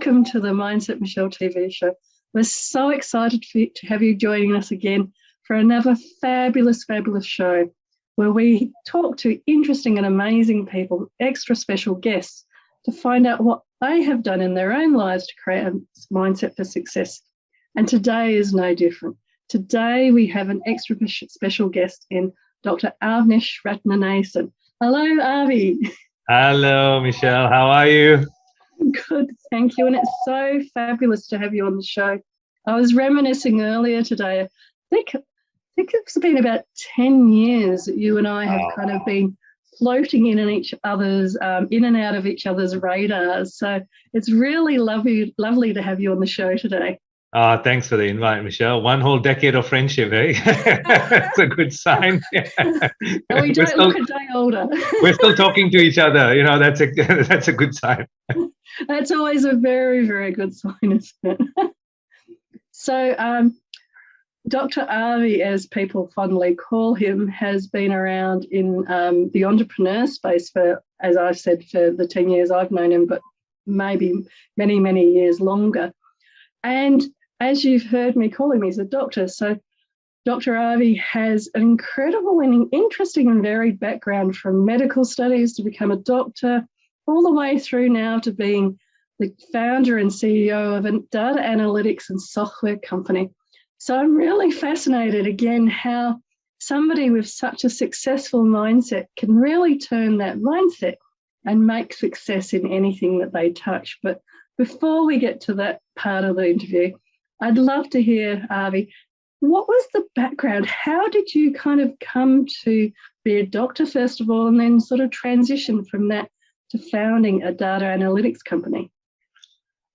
welcome to the Mindset Michele TV show. We're so excited to have you joining us again for another fabulous show where we talk to interesting and amazing people, extra special guests, to find out what they have done in their own lives to create a mindset for success. And today is no different. Today we have an extra special guest in Dr. Avnesh Ratnanesan. Hello, Avi. Hello, Michele. How are you? Good, thank you. And it's so fabulous to have you on the show. I was reminiscing earlier today. I think it's been about 10 years that you and I have kind of been floating in and out of each other's radars. So it's really lovely to have you on the show today. Thanks for the invite, Michele. One whole decade of friendship, eh? That's a good sign. And we don't look a day older. We're still talking to each other. You know, that's a good sign. That's always a very, very good sign, isn't it? So Dr. Avi, as people fondly call him, has been around in the entrepreneur space for, as I've said, for the 10 years I've known him, but maybe many, many years longer. And as you've heard me call him, he's a doctor. So Dr. Avi has an incredible and interesting and varied background, from medical studies to become a doctor, all the way through now to being the founder and CEO of a data analytics and software company. So I'm really fascinated again how somebody with such a successful mindset can really turn that mindset and make success in anything that they touch. But before we get to that part of the interview, I'd love to hear, Avi, what was the background? How did you kind of come to be a doctor, first of all, and then sort of transition from that to founding a data analytics company?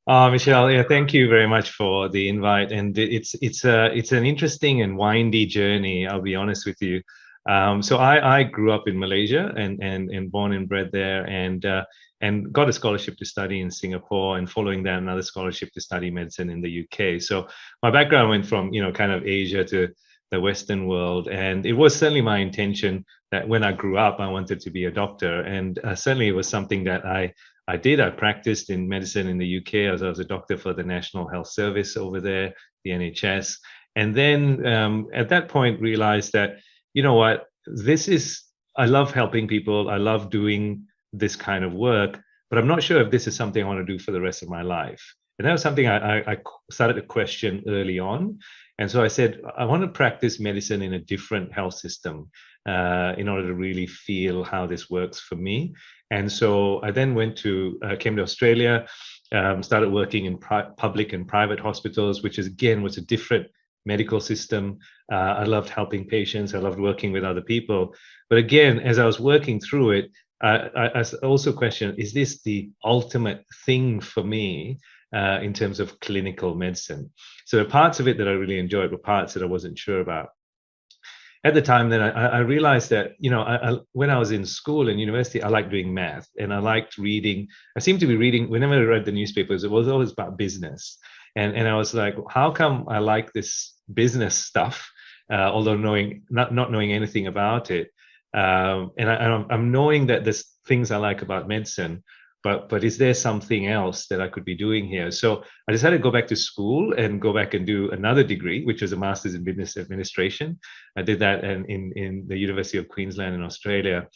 Michele, yeah, thank you very much for the invite. And it's an interesting and windy journey, I'll be honest with you. So I grew up in Malaysia and born and bred there, and got a scholarship to study in Singapore, and following that another scholarship to study medicine in the UK. So my background went from, kind of Asia to the Western world, and it was certainly my intention that when I grew up I wanted to be a doctor, and certainly it was something that I did. I practiced in medicine in the UK as I was a doctor for the National Health Service over there, the NHS, and then at that point realized that, you know what, I love helping people, I love doing this kind of work, but I'm not sure if this is something I want to do for the rest of my life. And that was something I started to question early on. And so I said, I want to practice medicine in a different health system in order to really feel how this works for me. And so I then came to Australia, started working in public and private hospitals, which was a different medical system. I loved helping patients. I loved working with other people. But again, as I was working through it, I also questioned, is this the ultimate thing for me in terms of clinical medicine? So the parts of it that I really enjoyed were parts that I wasn't sure about. At the time, then I realized that, when I was in school and university, I liked doing math, and I liked reading. I seemed to be reading, whenever I read the newspapers, it was always about business. And I was like, how come I like this business stuff, although not knowing anything about it? And I'm knowing that there's things I like about medicine, but is there something else that I could be doing here? So I decided to go back to school and go back and do another degree, which was a master's in business administration. I did that in the University of Queensland in Australia,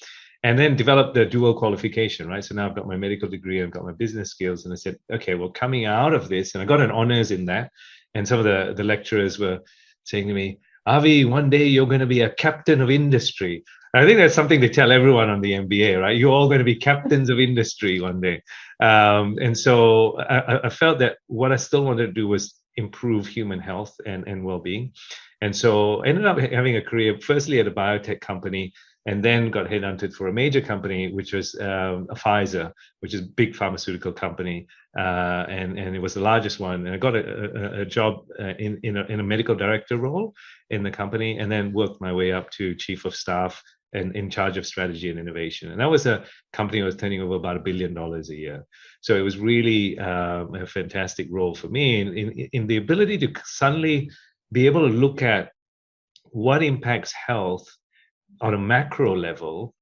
and then developed the dual qualification, right? So now I've got my medical degree, I've got my business skills, and I said, okay, well, coming out of this, and I got an honors in that, and some of the lecturers were saying to me, Avi, one day you're going to be a captain of industry. I think that's something to tell everyone on the MBA, right? You're all going to be captains of industry one day. And so I felt that what I still wanted to do was improve human health and well-being. And so I ended up having a career, firstly at a biotech company, and then got headhunted for a major company, which was Pfizer, which is a big pharmaceutical company. And it was the largest one. And I got a job in a medical director role in the company, and then worked my way up to chief of staff and in charge of strategy and innovation. And that was a company that was turning over about $1 billion a year. So it was really a fantastic role for me in the ability to suddenly be able to look at what impacts health on a macro level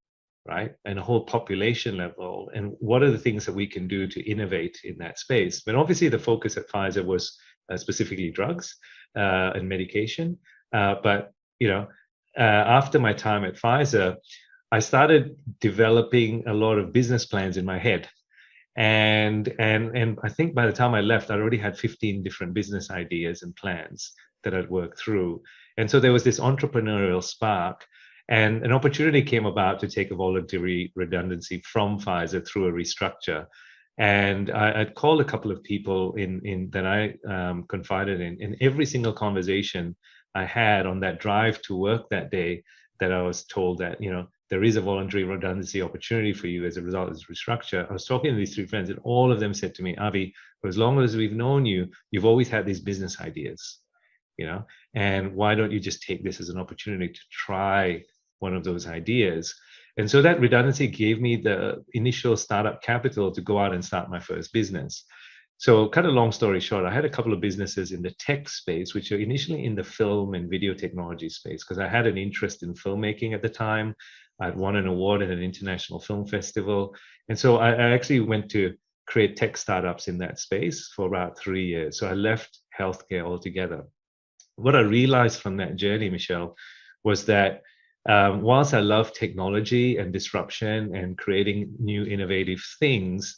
right? And a whole population level. And what are the things that we can do to innovate in that space? But obviously the focus at Pfizer was specifically drugs and medication. But, after my time at Pfizer, I started developing a lot of business plans in my head. And I think by the time I left, I already had 15 different business ideas and plans that I'd worked through. And so there was this entrepreneurial spark, and an opportunity came about to take a voluntary redundancy from Pfizer through a restructure. And I'd called a couple of people in that I confided in. In every single conversation I had on that drive to work that day, that I was told that, there is a voluntary redundancy opportunity for you as a result of this restructure. I was talking to these three friends, and all of them said to me, Avi, for as long as we've known you, you've always had these business ideas, and why don't you just take this as an opportunity to try one of those ideas? And so that redundancy gave me the initial startup capital to go out and start my first business. So cut a long story short, I had a couple of businesses in the tech space, which are initially in the film and video technology space, because I had an interest in filmmaking at the time. I'd won an award at an international film festival. And so I actually went to create tech startups in that space for about 3 years. So I left healthcare altogether. What I realized from that journey, Michele, was that whilst I love technology and disruption and creating new innovative things,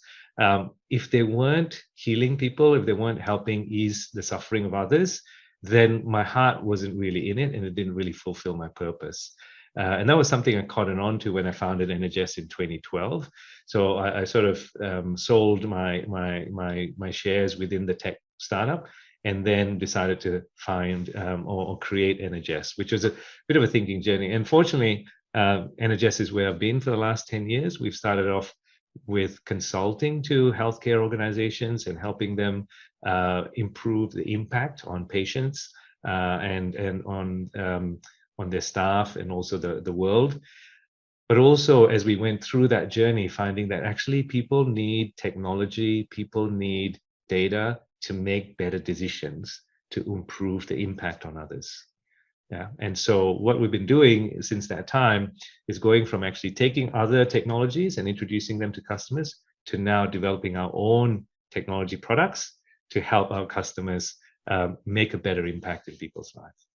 if they weren't healing people, if they weren't helping ease the suffering of others, then my heart wasn't really in it, and it didn't really fulfill my purpose. And that was something I cottoned on to when I founded NHS in 2012. So I sort of sold my shares within the tech startup, and then decided to find or create NHS, which was a bit of a thinking journey. And fortunately, NHS is where I've been for the last 10 years. We've started off with consulting to healthcare organizations and helping them improve the impact on patients and on their staff and also the world. But also, as we went through that journey, finding that actually people need technology, people need data to make better decisions, to improve the impact on others. Yeah. And so what we've been doing since that time is going from actually taking other technologies and introducing them to customers to now developing our own technology products to help our customers make a better impact in people's lives.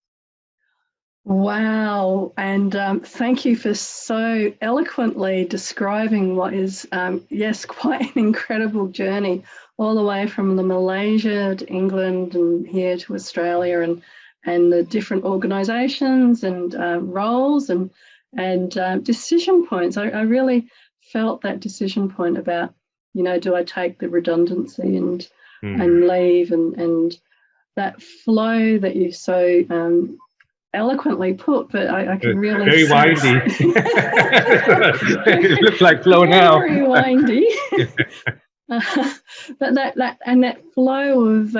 Wow. And thank you for so eloquently describing what is, yes, quite an incredible journey, all the way from Malaysia to England and here to Australia, and the different organisations and roles and decision points. I really felt that decision point about, do I take the redundancy and leave, and that flow that you so eloquently put, but I can really very windy. It looks like flow now. Very windy. But that flow of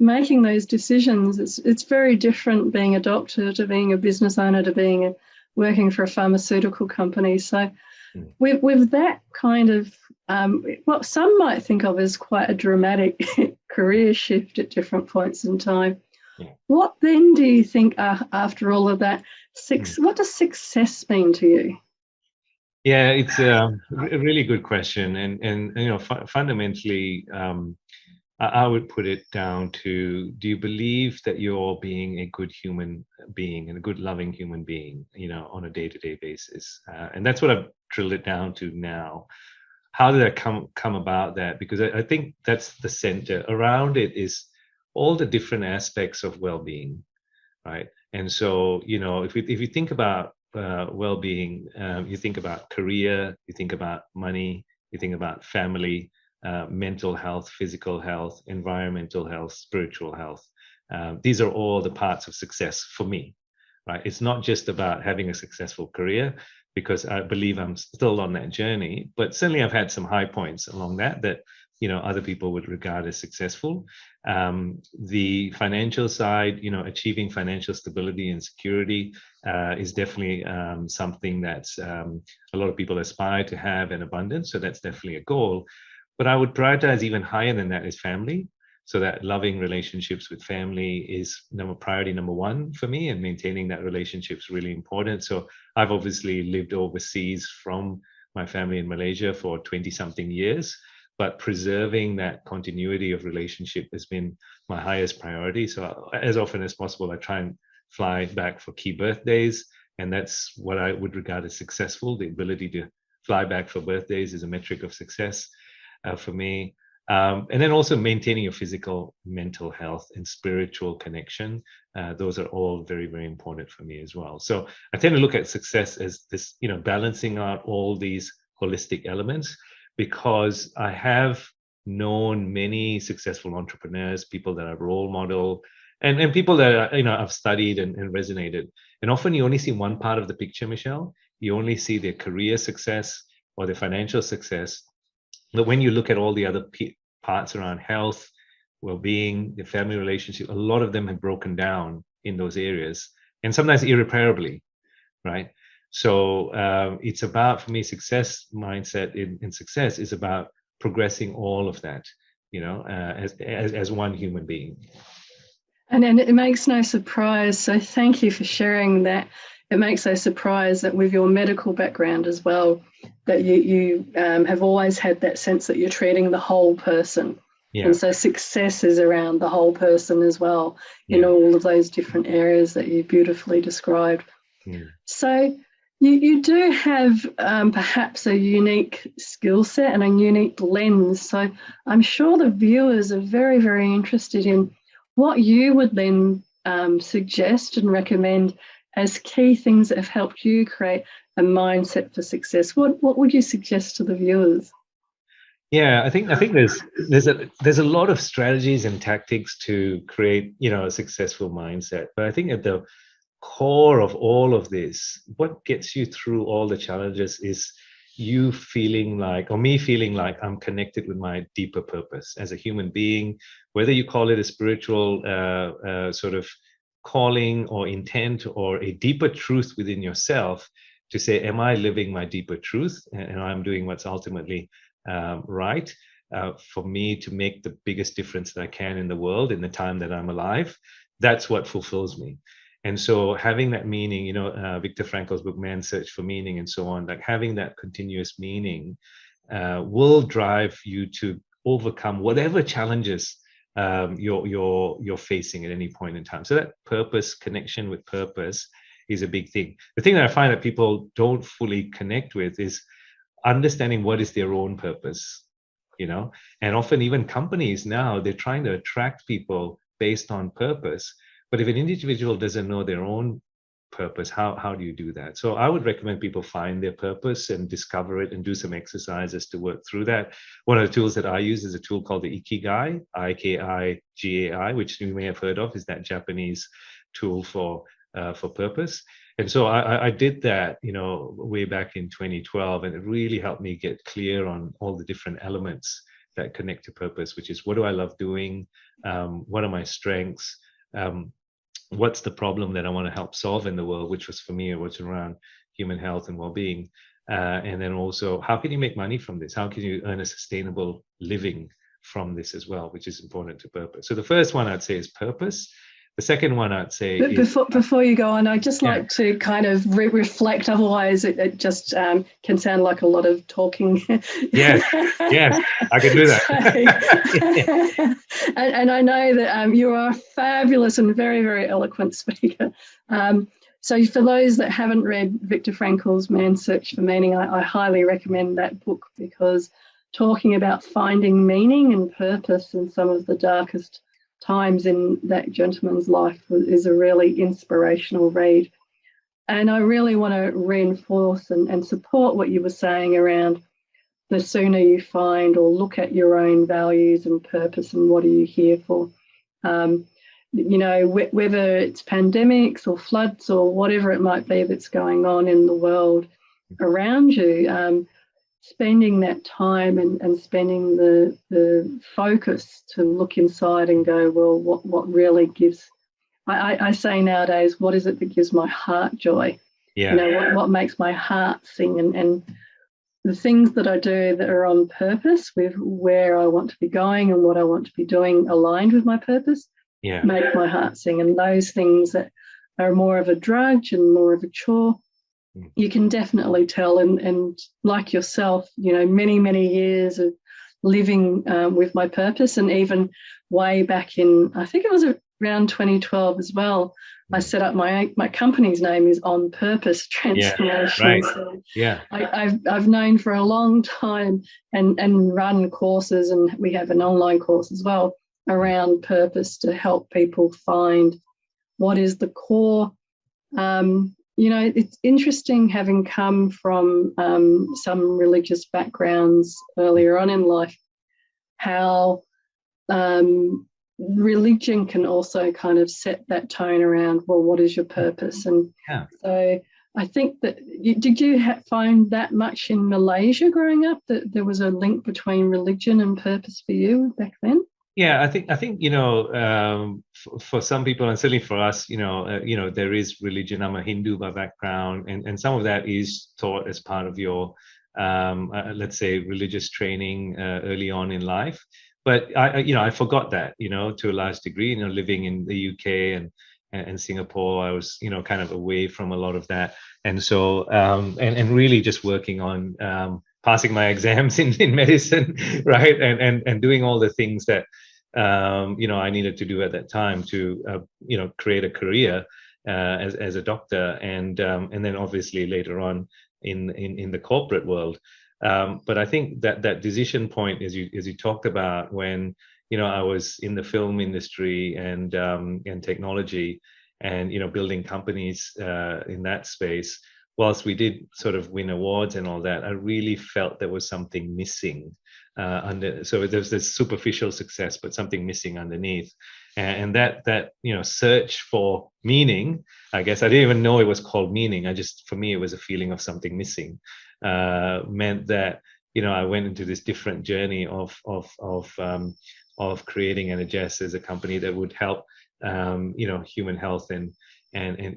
making those decisions, it's very different being a doctor to being a business owner to working for a pharmaceutical company. So with that kind of what some might think of as quite a dramatic career shift at different points in time. What then do you think after all of that, what does success mean to you? Yeah, it's a really good question. And fundamentally, I would put it down to, do you believe that you're being a good human being and a good loving human being, on a day-to-day basis? And that's what I've drilled it down to now. How did I come about that? Because I think that's the center. Around it is all the different aspects of well-being, right? And so, if you think about well-being, you think about career, you think about money, you think about family, mental health, physical health, environmental health, spiritual health. These are all the parts of success for me, right? It's not just about having a successful career, because I believe I'm still on that journey, but certainly I've had some high points along that other people would regard as successful. The financial side, achieving financial stability and security is definitely something that's a lot of people aspire to have in abundance. So that's definitely a goal. But I would prioritize even higher than that is family. So that loving relationships with family is priority number one for me, and maintaining that relationship is really important. So I've obviously lived overseas from my family in Malaysia for 20 something years, but preserving that continuity of relationship has been my highest priority. So as often as possible, I try and fly back for key birthdays, and that's what I would regard as successful. The ability to fly back for birthdays is a metric of success for me. And then also maintaining your physical, mental health, and spiritual connection. Those are all very, very important for me as well. So I tend to look at success as this, balancing out all these holistic elements, because I have known many successful entrepreneurs, people that I role model, and people that I've studied and resonated. And often you only see one part of the picture, Michele. You only see their career success or their financial success. But when you look at all the other parts around health, well-being, the family relationship, a lot of them have broken down in those areas, and sometimes irreparably, right? So it's about, for me, success mindset in success is about progressing all of that, as one human being. And it makes no surprise. So thank you for sharing that. It makes no surprise that with your medical background as well, that you have always had that sense that you're treating the whole person. Yeah. And so success is around the whole person as well, in all of those different areas that you beautifully described. Yeah. So you do have perhaps a unique skill set and a unique lens. So I'm sure the viewers are very, very interested in what you would then suggest and recommend as key things that have helped you create a mindset for success. What would you suggest to the viewers? Yeah, I think there's a lot of strategies and tactics to create, a successful mindset. But I think at the core of all of this, what gets you through all the challenges is you feeling like, or me feeling like, I'm connected with my deeper purpose as a human being, whether you call it a spiritual sort of calling or intent, or a deeper truth within yourself, to say, am I living my deeper truth, and I'm doing what's ultimately right for me to make the biggest difference that I can in the world in the time that I'm alive. That's what fulfills me. And so having that meaning, Viktor Frankl's book, Man's Search for Meaning, and so on, like having that continuous meaning will drive you to overcome whatever challenges you're facing at any point in time. So that purpose, connection with purpose, is a big thing. The thing that I find that people don't fully connect with is understanding what is their own purpose, and often even companies now, they're trying to attract people based on purpose. But if an individual doesn't know their own purpose, how do you do that? So I would recommend people find their purpose and discover it, and do some exercises to work through that. One of the tools that I use is a tool called the Ikigai, Ikigai, which you may have heard of, is that Japanese tool for purpose. And so I did that, way back in 2012, and it really helped me get clear on all the different elements that connect to purpose, which is, what do I love doing? What are my strengths? What's the problem that I want to help solve in the world, which was, for me, it was around human health and well-being. And then also, how can you make money from this? How can you earn a sustainable living from this as well, which is important to purpose. So the first one I'd say is purpose. The second one I'd say before you go on, I'd just like to kind of reflect. Otherwise, it just can sound like a lot of talking. Yes, I can do that. And I know that you are a fabulous and very, very eloquent speaker. So for those that haven't read Viktor Frankl's Man's Search for Meaning, I highly recommend that book, because talking about finding meaning and purpose in some of the darkest times in that gentleman's life is a really inspirational read. And I really want to reinforce and support what you were saying around the sooner you find or look at your own values and purpose and what are you here for. Whether it's pandemics or floods or whatever it might be that's going on in the world around you, spending that time and spending the focus to look inside and go, well, what really gives, I say nowadays, what is it that gives my heart joy? What makes my heart sing? And the things that I do that are on purpose with where I want to be going and what I want to be doing aligned with my purpose make my heart sing. And those things that are more of a drudge and more of a chore, you can definitely tell. And like yourself, you know, many, many years of living with my purpose, and even way back in, I think it was around 2012 as well, I set up my company's name is On Purpose Transformation. Right. So I've known for a long time and run courses, and we have an online course as well around purpose to help people find what is the core. You know, it's interesting, having come from some religious backgrounds earlier on in life, how religion can also kind of set that tone around, well, what is your purpose? And so I think that, did you find that much in Malaysia growing up, that there was a link between religion and purpose for you back then? Yeah, I think you know, for some people, and certainly for us, you know, there is religion. I'm a Hindu by background, and some of that is taught as part of your, let's say, religious training early on in life. But I forgot that, you know, to a large degree. You know, living in the UK and Singapore, I was, you know, kind of away from a lot of that, and so and really just working on passing my exams in medicine, right, and doing all the things that you know, I needed to do at that time to you know, create a career as a doctor, and then obviously later on in the corporate world. But I think that decision point, as you talked about, when, you know, I was in the film industry and technology, and, you know, building companies in that space, whilst we did sort of win awards and all that, I really felt there was something missing so there's this superficial success, but something missing underneath. And that, you know, search for meaning, I guess I didn't even know it was called meaning. For me, it was a feeling of something missing, meant that, you know, I went into this different journey of creating Energess as a company that would help, you know, human health and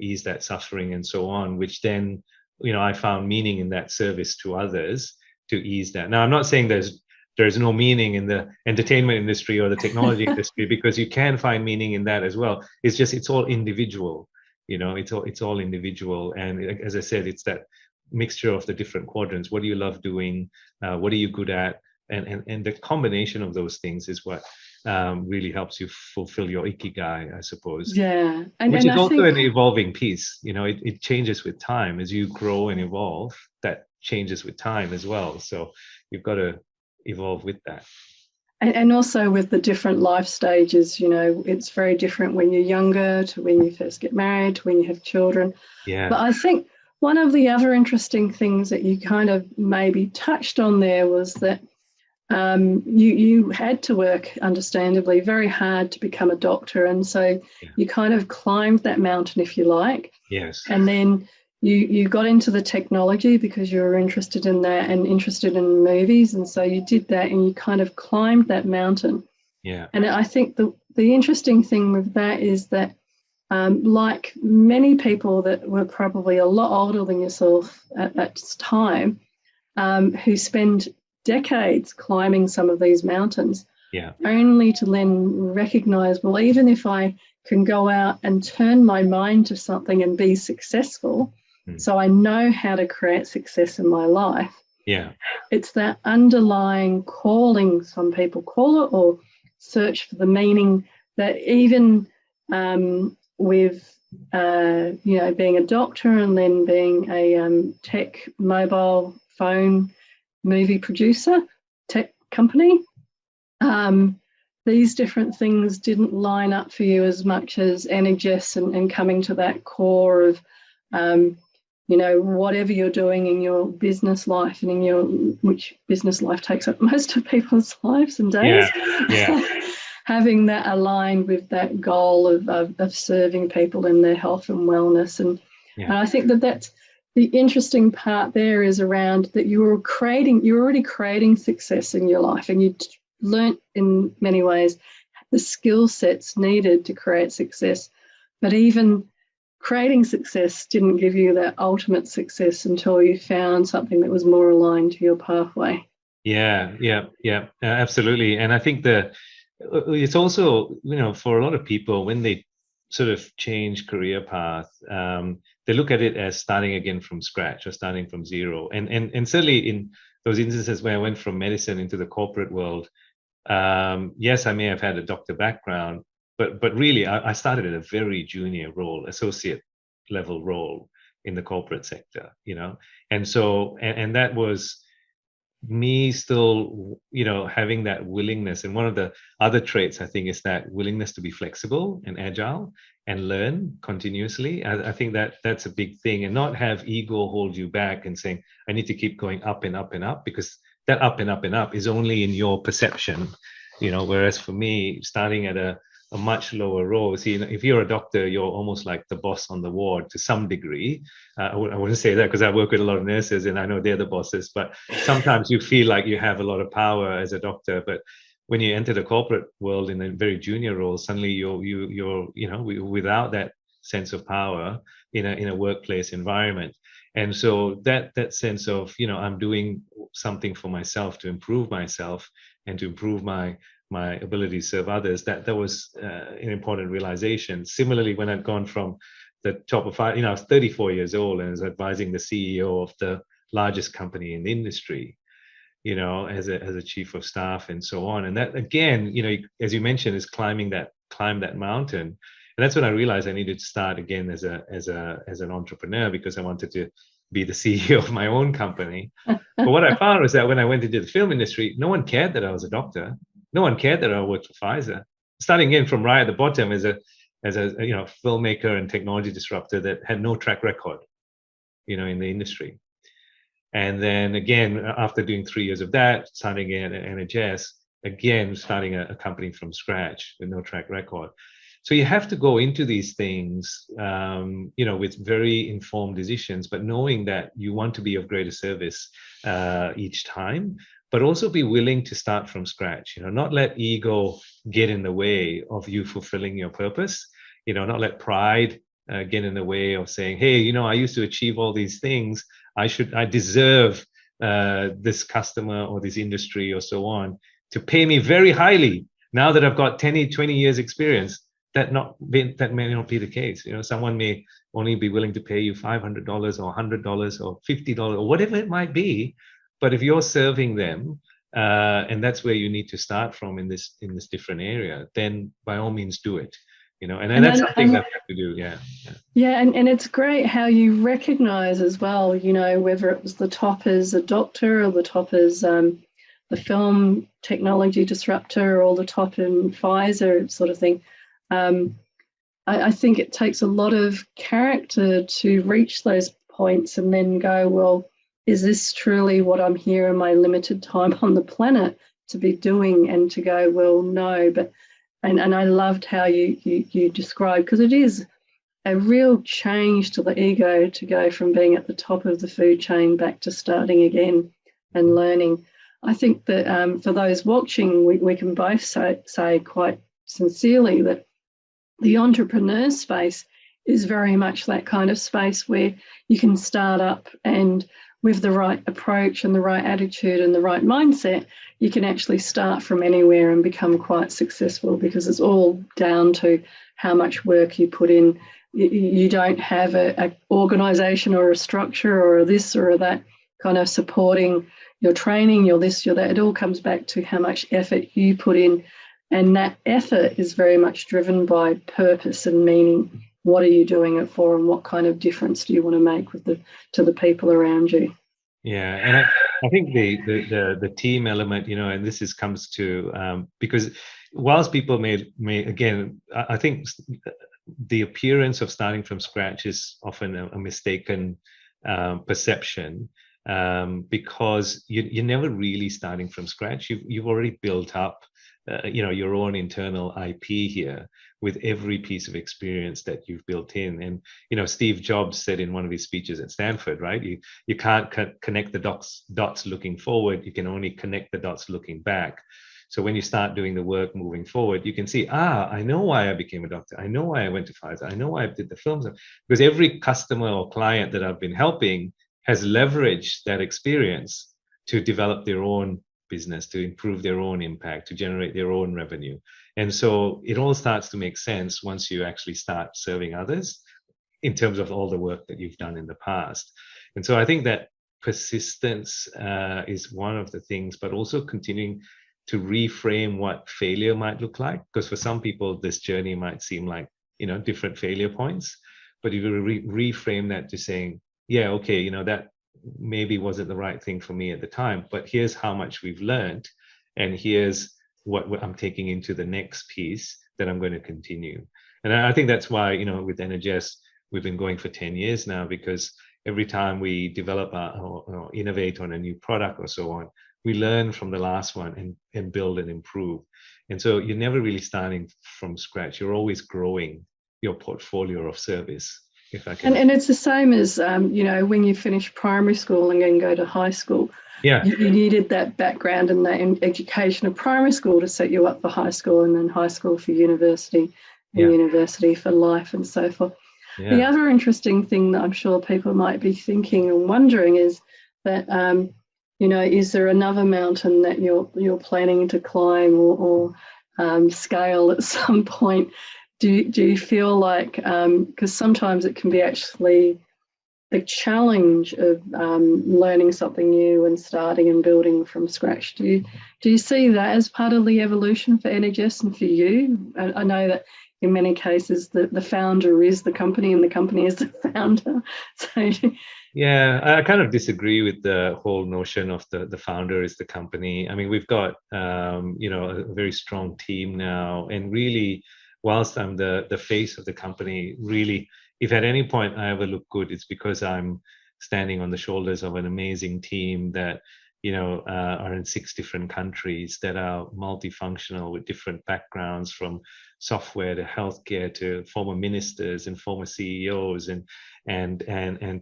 ease that suffering and so on, which then, you know, I found meaning in that service to others to ease that. Now, I'm not saying there's no meaning in the entertainment industry or the technology industry, because you can find meaning in that as well. It's just, it's all individual, you know, it's all individual. And as I said, it's that mixture of the different quadrants. What do you love doing? What are you good at? And the combination of those things is what really helps you fulfill your ikigai, I suppose. Yeah. Which is also an evolving piece. You know, it changes with time. As you grow and evolve, that changes with time as well. So you've got to evolve with that. And also with the different life stages, you know, it's very different when you're younger to when you first get married to when you have children. Yeah. But I think one of the other interesting things that you kind of maybe touched on there was that you had to work, understandably, very hard to become a doctor. And so you kind of climbed that mountain, if you like. Yes. And then you got into the technology because you were interested in that and interested in movies. And so you did that and you kind of climbed that mountain. Yeah. And I think the interesting thing with that is that like many people that were probably a lot older than yourself at that time, who spend decades climbing some of these mountains, only to then recognize, well, even if I can go out and turn my mind to something and be successful, so I know how to create success in my life. Yeah. It's that underlying calling, some people call it, or search for the meaning, that even with you know, being a doctor and then being a tech mobile phone movie producer, tech company, these different things didn't line up for you as much as Energess and coming to that core of, you know, whatever you're doing in your business life and in your, which business life takes up most of people's lives and days. Having that aligned with that goal of serving people in their health and wellness. And I think that's the interesting part there, is around that you're already creating success in your life, and you learnt in many ways the skill sets needed to create success. But even creating success didn't give you that ultimate success until you found something that was more aligned to your pathway. Yeah, absolutely. And I think it's also, for a lot of people, when they sort of change career path, they look at it as starting again from scratch or starting from zero. And certainly in those instances where I went from medicine into the corporate world, yes, I may have had a doctor background, but really I started at a very junior role, associate level role in the corporate sector, and so and that was me still, having that willingness. And one of the other traits, I think, is that willingness to be flexible and agile and learn continuously. I think that's a big thing, and not have ego hold you back and saying, I need to keep going up and up and up, because that up and up and up is only in your perception, whereas for me, starting at a much lower role. See, if you're a doctor, you're almost like the boss on the ward to some degree. I wouldn't say that, because I work with a lot of nurses and I know they're the bosses, but sometimes you feel like you have a lot of power as a doctor. But when you enter the corporate world in a very junior role, suddenly you're without that sense of power in a workplace environment. And so that sense of, I'm doing something for myself to improve myself and to improve my ability to serve others, that was an important realization. Similarly, when I'd gone from the top of I was 34 years old and was advising the CEO of the largest company in the industry, as a chief of staff and so on. And that, again, as you mentioned, is climb that mountain. And that's when I realized I needed to start again as an entrepreneur, because I wanted to be the CEO of my own company. But what I found was that when I went into the film industry, no one cared that I was a doctor. No one cared that I worked for Pfizer. Starting again from right at the bottom as a filmmaker and technology disruptor that had no track record, in the industry. And then again, after doing 3 years of that, starting at NHS, again starting a company from scratch with no track record. So you have to go into these things, with very informed decisions, but knowing that you want to be of greater service each time, but also be willing to start from scratch. Not let ego get in the way of you fulfilling your purpose. Not let pride get in the way of saying, hey, I used to achieve all these things. I deserve this customer or this industry or so on to pay me very highly now that I've got 20 years experience. That may not be the case. Someone may only be willing to pay you $500 or $100 or $50 or whatever it might be. But if you're serving them, and that's where you need to start from in this different area, then by all means do it. And that's something that we have to do. Yeah, and it's great how you recognize as well, whether it was the top as a doctor or the top as the film technology disruptor or the top in Pfizer sort of thing. I think it takes a lot of character to reach those points and then go, well, is this truly what I'm here in my limited time on the planet to be doing? And to go, well, no. But and I loved how you described, because it is a real change to the ego to go from being at the top of the food chain back to starting again and learning. I think that for those watching, we can both say quite sincerely that the entrepreneur space is very much that kind of space where you can start up, and with the right approach and the right attitude and the right mindset, you can actually start from anywhere and become quite successful, because it's all down to how much work you put in. You don't have an organisation or a structure or a this or a that kind of supporting your training, your this, your that. It all comes back to how much effort you put in. And that effort is very much driven by purpose and meaning. What are you doing it for, and what kind of difference do you want to make to the people around you? Yeah, and I think the team element, and this comes to because whilst people may again, I think the appearance of starting from scratch is often a mistaken perception, because you're never really starting from scratch. You've already built up your own internal IP here with every piece of experience that you've built in. And Steve Jobs said in one of his speeches at Stanford, right, you can't connect the dots looking forward, you can only connect the dots looking back. So when you start doing the work moving forward, you can see, I know why I became a doctor. I know why I went to Pfizer. I know why I did the films. Because every customer or client that I've been helping has leveraged that experience to develop their own business, to improve their own impact, to generate their own revenue. And so it all starts to make sense once you actually start serving others in terms of all the work that you've done in the past. And so I think that persistence is one of the things, but also continuing to reframe what failure might look like. Because for some people, this journey might seem like, different failure points. But if you reframe that to saying, yeah, okay, that maybe wasn't the right thing for me at the time, but here's how much we've learned, and here's what I'm taking into the next piece that I'm going to continue. And I think that's why, with NHS, we've been going for 10 years now, because every time we develop or innovate on a new product or so on, we learn from the last one and build and improve. And so you're never really starting from scratch. You're always growing your portfolio of service. If I can. And it's the same as, when you finish primary school and then go to high school. Yeah. You needed that background and that education of primary school to set you up for high school, and then high school for university, and university for life, and so forth. Yeah. The other interesting thing that I'm sure people might be thinking and wondering is that, is there another mountain that you're planning to climb or scale at some point? Do you feel like, because sometimes it can be actually the challenge of learning something new and starting and building from scratch. Do you see that as part of the evolution for NHS and for you? I know that in many cases the founder is the company and the company is the founder. So yeah, I kind of disagree with the whole notion of the founder is the company. I mean, we've got a very strong team now, and really, whilst I'm the face of the company, really, if at any point I ever look good, it's because I'm standing on the shoulders of an amazing team that are in 6 different countries, that are multifunctional with different backgrounds, from software to healthcare to former ministers and former CEOs and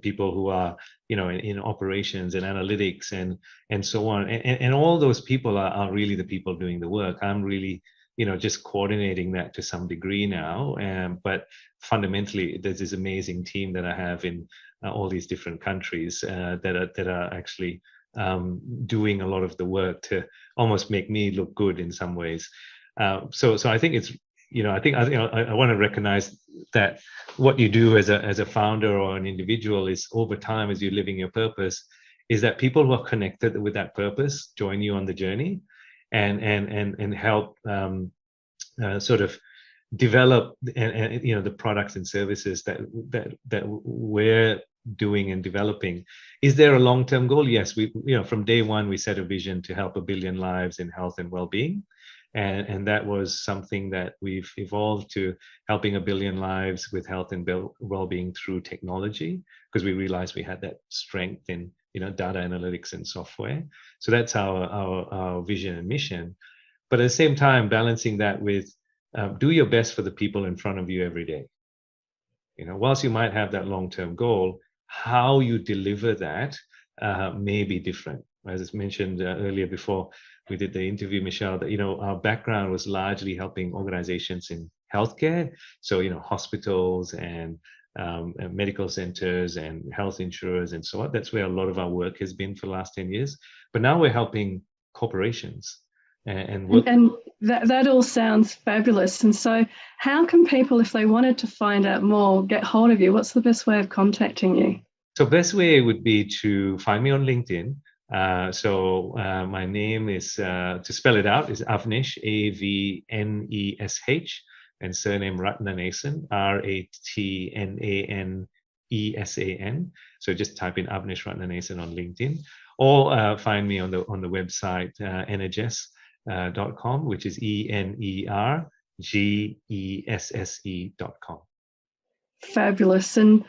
people who are in operations and analytics and so on, and all those people are really the people doing the work. I'm really just coordinating that to some degree now. But fundamentally, there's this amazing team that I have in all these different countries that are actually doing a lot of the work to almost make me look good in some ways. So I think it's, I want to recognize that what you do as a founder or an individual is, over time, as you're living your purpose, is that people who are connected with that purpose join you on the journey and help sort of develop and the products and services that we're doing and developing. Is there a long-term goal? Yes, we from day one we set a vision to help 1 billion lives in health and well-being, and that was something that we've evolved to helping 1 billion lives with health and well-being through technology, because we realized we had that strength in data analytics and software. So that's our vision and mission. But at the same time, balancing that with do your best for the people in front of you every day. Whilst you might have that long-term goal, how you deliver that may be different. As I mentioned earlier before we did the interview, Michele, that our background was largely helping organizations in healthcare, so hospitals and medical centers and health insurers and so on. That's where a lot of our work has been for the last 10 years. But now we're helping corporations. And that all sounds fabulous. And so how can people, if they wanted to find out more, get hold of you? What's the best way of contacting you? So best way would be to find me on LinkedIn. My name is, to spell it out, is Avnesh, Avnesh, and surname Ratnanesan, Ratnanesan. So just type in Avnesh Ratnanesan on LinkedIn, or find me on the website NHS.com, which is ENERGESSE.com. Fabulous. And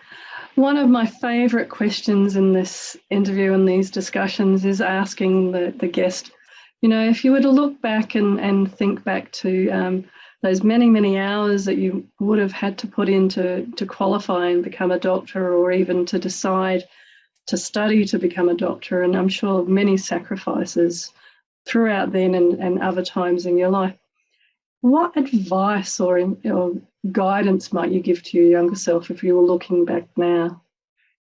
one of my favourite questions in this interview and these discussions is asking the guest, if you were to look back and think back to those many, many hours that you would have had to put in to qualify and become a doctor, or even to decide to study to become a doctor, and I'm sure many sacrifices throughout then and other times in your life. What advice or guidance might you give to your younger self if you were looking back now?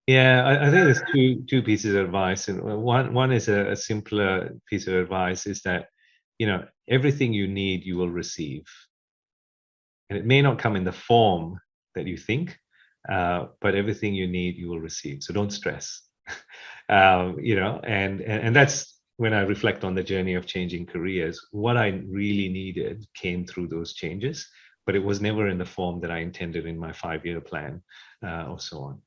Yeah, I think there's two pieces of advice, and one is a simpler piece of advice is that, everything you need you will receive, and it may not come in the form that you think, but everything you need you will receive. So don't stress. And that's when I reflect on the journey of changing careers. What I really needed came through those changes, but it was never in the form that I intended in my 5-year plan, or so on.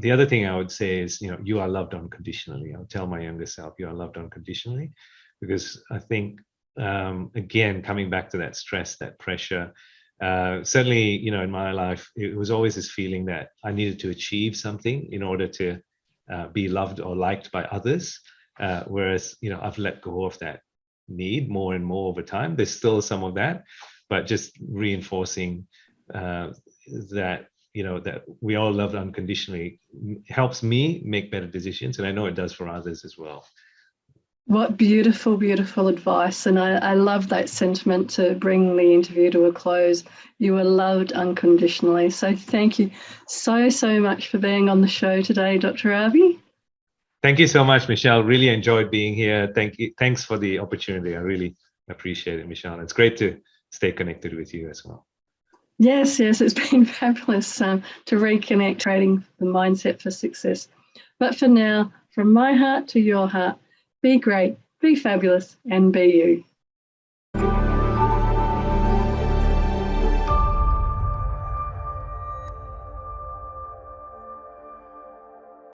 The other thing I would say is, you are loved unconditionally. I'll tell my younger self, you are loved unconditionally, because I think, again, coming back to that stress, that pressure, certainly, in my life, it was always this feeling that I needed to achieve something in order to be loved or liked by others. Whereas, I've let go of that need more and more over time. There's still some of that, but just reinforcing that, that we all loved unconditionally helps me make better decisions. And I know it does for others as well. What beautiful, beautiful advice. And I love that sentiment to bring the interview to a close. You are loved unconditionally. So thank you so, so much for being on the show today, Dr. Avi. Thank you so much, Michele. Really enjoyed being here. Thank you. Thanks for the opportunity. I really appreciate it, Michele. It's great to stay connected with you as well. Yes, it's been fabulous to reconnect, creating the mindset for success. But for now, from my heart to your heart, be great, be fabulous, and be you.